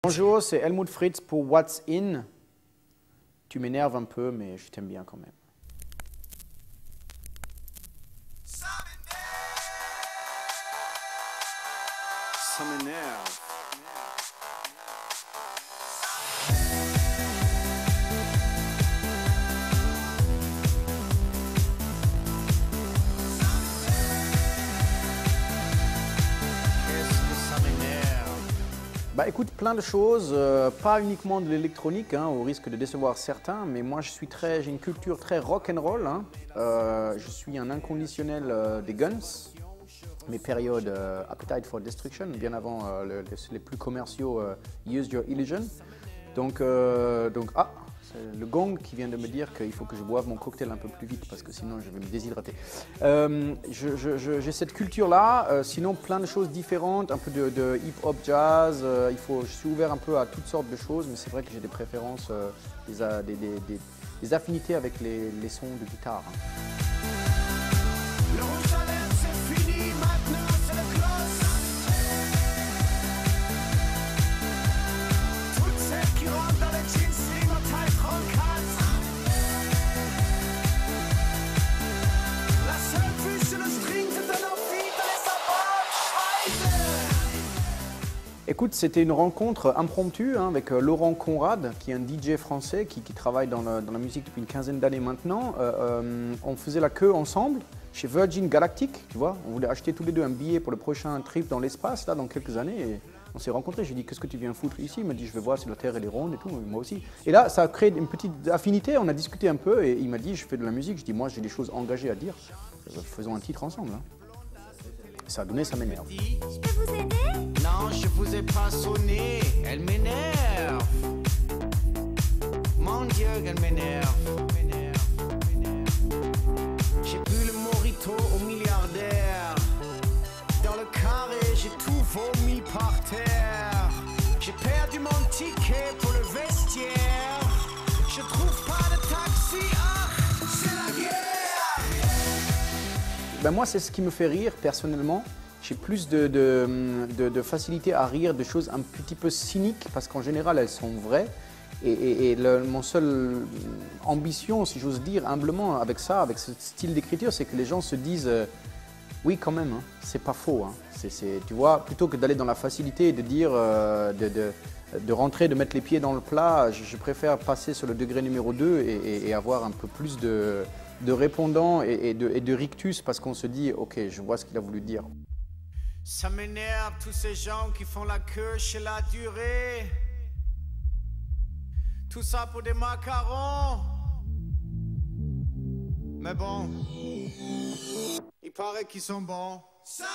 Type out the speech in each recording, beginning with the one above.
Bonjour, c'est Helmut Fritz pour What's In. Tu m'énerves un peu, mais je t'aime bien quand même. Ça m'énerve. Bah écoute, plein de choses, pas uniquement de l'électronique, hein, au risque de décevoir certains, mais moi j'ai une culture très rock'n'roll. Hein. Je suis un inconditionnel des Guns, mes périodes Appetite for Destruction, bien avant les plus commerciaux Use Your Illusion. Donc c'est le gong qui vient de me dire qu'il faut que je boive mon cocktail un peu plus vite parce que sinon je vais me déshydrater. J'ai cette culture-là, sinon plein de choses différentes, un peu de hip-hop, jazz, je suis ouvert un peu à toutes sortes de choses, mais c'est vrai que j'ai des préférences, des affinités avec les sons de guitare. Hein. Écoute, c'était une rencontre impromptue hein, avec Laurent Conrad, qui est un DJ français qui travaille dans la musique depuis une quinzaine d'années maintenant. On faisait la queue ensemble chez Virgin Galactic, tu vois. On voulait acheter tous les deux un billet pour le prochain trip dans l'espace, là, dans quelques années. Et on s'est rencontrés. J'ai dit, qu'est-ce que tu viens foutre ici? Il m'a dit, je vais voir si la Terre elle est ronde et tout, moi aussi. Et là, ça a créé une petite affinité. On a discuté un peu et il m'a dit, je fais de la musique. Je dis, moi, j'ai des choses engagées à dire. Faisons un titre ensemble. Hein. Ça a donné, ça m'énerve. Je peux vous aider? Non, je vous ai pas sonné. Elle m'énerve. Mon Dieu, elle m'énerve. J'ai bu le mojito au milliardaire. Dans le carré, j'ai tout vomi par terre. J'ai perdu mon ticket pour le vestiaire. Je trouve pas de taxi. Ah, c'est la guerre. Ben moi, c'est ce qui me fait rire personnellement. J'ai plus de facilité à rire de choses un petit peu cyniques parce qu'en général, elles sont vraies. Mon seule ambition, si j'ose dire humblement, avec ça, avec ce style d'écriture, c'est que les gens se disent oui, quand même, hein, c'est pas faux. Hein. Tu vois, plutôt que d'aller dans la facilité et de dire, de rentrer, de mettre les pieds dans le plat, je préfère passer sur le degré numéro 2 et avoir un peu plus de répondants et de rictus parce qu'on se dit, ok, je vois ce qu'il a voulu dire. Ça m'énerve tous ces gens qui font la queue chez la durée. Tout ça pour des macarons. Mais bon, il paraît qu'ils sont bons. Ça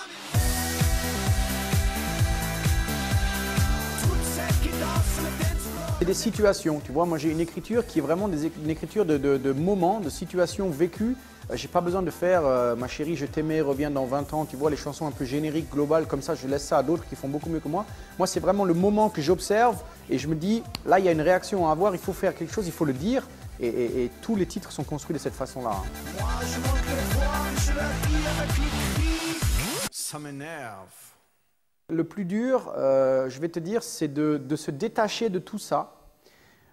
C'est des situations, tu vois, moi j'ai une écriture qui est vraiment une écriture de moments, de situations vécues. J'ai pas besoin de faire ma chérie, je t'aimais, reviens dans 20 ans, tu vois, les chansons un peu génériques, globales, comme ça, je laisse ça à d'autres qui font beaucoup mieux que moi. Moi, c'est vraiment le moment que j'observe et je me dis, là, il y a une réaction à avoir, il faut faire quelque chose, il faut le dire. Et tous les titres sont construits de cette façon-là. Hein. Moi, je monte le voile, je le dis avec les cris. Ça m'énerve. Le plus dur, je vais te dire, c'est de se détacher de tout ça.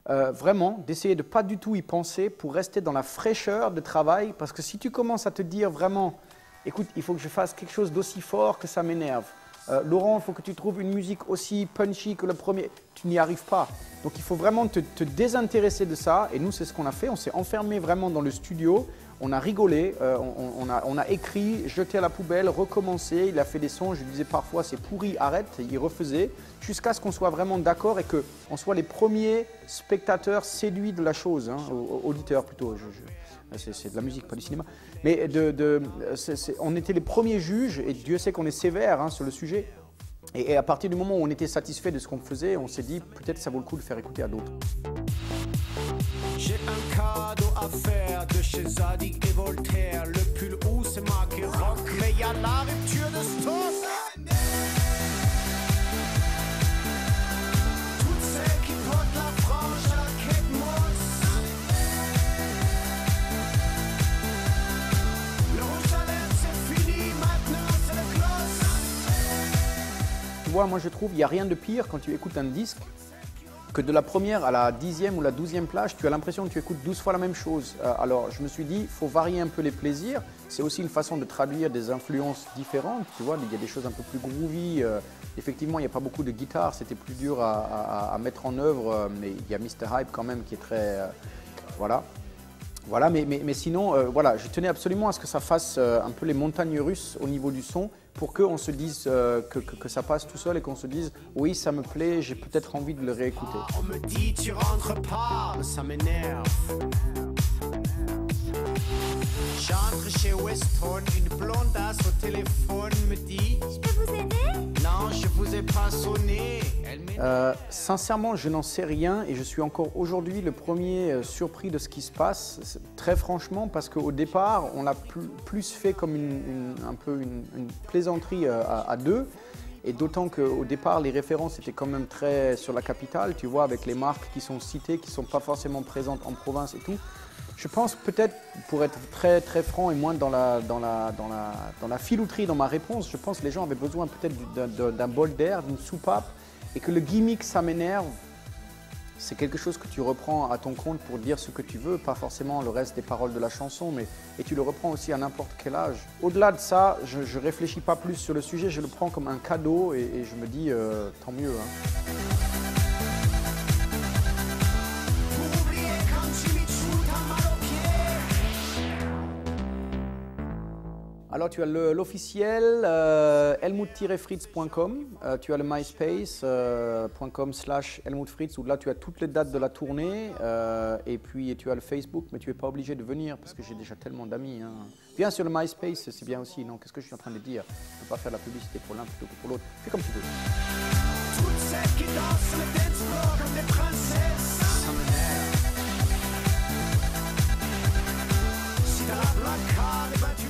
Vraiment, d'essayer de pas du tout y penser pour rester dans la fraîcheur de travail. Parce que si tu commences à te dire vraiment, écoute, il faut que je fasse quelque chose d'aussi fort que ça m'énerve. Laurent, il faut que tu trouves une musique aussi punchy que le premier. Tu n'y arrives pas. Donc il faut vraiment te désintéresser de ça. Et nous, c'est ce qu'on a fait. On s'est enfermé vraiment dans le studio. On a rigolé, on a écrit, jeté à la poubelle, recommencé. Il a fait des sons, je lui disais parfois c'est pourri, arrête. Il refaisait jusqu'à ce qu'on soit vraiment d'accord et qu'on soit les premiers spectateurs séduits de la chose, hein, auditeurs plutôt. C'est de la musique, pas du cinéma. Mais on était les premiers juges et Dieu sait qu'on est sévère hein, sur le sujet. Et à partir du moment où on était satisfait de ce qu'on faisait, on s'est dit peut-être ça vaut le coup de faire écouter à d'autres. J'ai un cadeau à faire de chez Zadig et Voltaire. Le pull où c'est marqué rock, mais y a la rupture de stock. Toutes celles qui portent la frange à la Kate Moss. Le rouge à lèvres c'est fini, maintenant c'est le gloss. vois, moi je trouve, il n'y a rien de pire quand tu écoutes un disque que de la première à la 10e ou la 12e plage, tu as l'impression que tu écoutes 12 fois la même chose. Alors je me suis dit, il faut varier un peu les plaisirs. C'est aussi une façon de traduire des influences différentes. Tu vois, il y a des choses un peu plus groovy. Effectivement, il n'y a pas beaucoup de guitare, c'était plus dur à mettre en œuvre. Mais il y a Mr. Hype quand même qui est très... voilà. Voilà, mais sinon, voilà, je tenais absolument à ce que ça fasse un peu les montagnes russes au niveau du son pour qu'on se dise que ça passe tout seul et qu'on se dise oui, ça me plaît, j'ai peut-être envie de le réécouter. On me dit tu rentres pas, ça m'énerve. J'entre chez Weston, une blondasse au téléphone me dit Je peux vous aider? non, je vous ai pas sonné. Elle m'énerve. Sincèrement, je n'en sais rien et je suis encore aujourd'hui le premier surpris de ce qui se passe, très franchement, parce qu'au départ, on l'a plus fait comme un peu une plaisanterie à deux. Et d'autant qu'au départ, les références étaient quand même très sur la capitale, tu vois, avec les marques qui sont citées, qui ne sont pas forcément présentes en province et tout. Je pense peut-être, pour être très, très franc et moins dans la filouterie dans ma réponse, je pense que les gens avaient besoin peut-être d'un bol d'air, d'une soupape, et que le gimmick, ça m'énerve. C'est quelque chose que tu reprends à ton compte pour dire ce que tu veux, pas forcément le reste des paroles de la chanson, et tu le reprends aussi à n'importe quel âge. Au-delà de ça, je ne réfléchis pas plus sur le sujet, je le prends comme un cadeau et je me dis tant mieux. Hein. Pour oublier quand Jimmy Choo t'a mal aux pieds. Alors tu as l'officiel helmut-fritz.com, tu as le myspace.com/helmutfritz où là tu as toutes les dates de la tournée et puis tu as le Facebook, mais tu n'es pas obligé de venir parce que j'ai déjà tellement d'amis. Hein. Viens sur le MySpace, c'est bien aussi, non? Qu'est-ce que je suis en train de dire? Je ne peux pas faire la publicité pour l'un plutôt que pour l'autre. Fais comme tu veux. Toutes celles qui dansent sur le dance floor comme des princesses, ça m'énerve. Si t'as la placard, eh ben tu